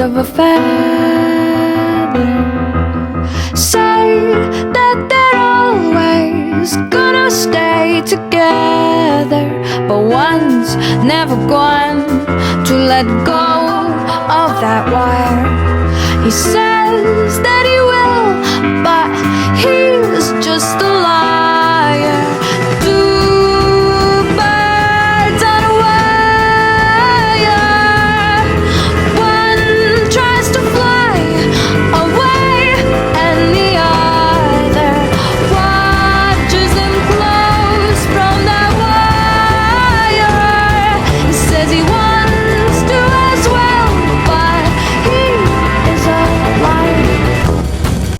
of a feather. Say that they're always gonna stay together, but one's never going to let go of that wire. He says that he will, but he's just a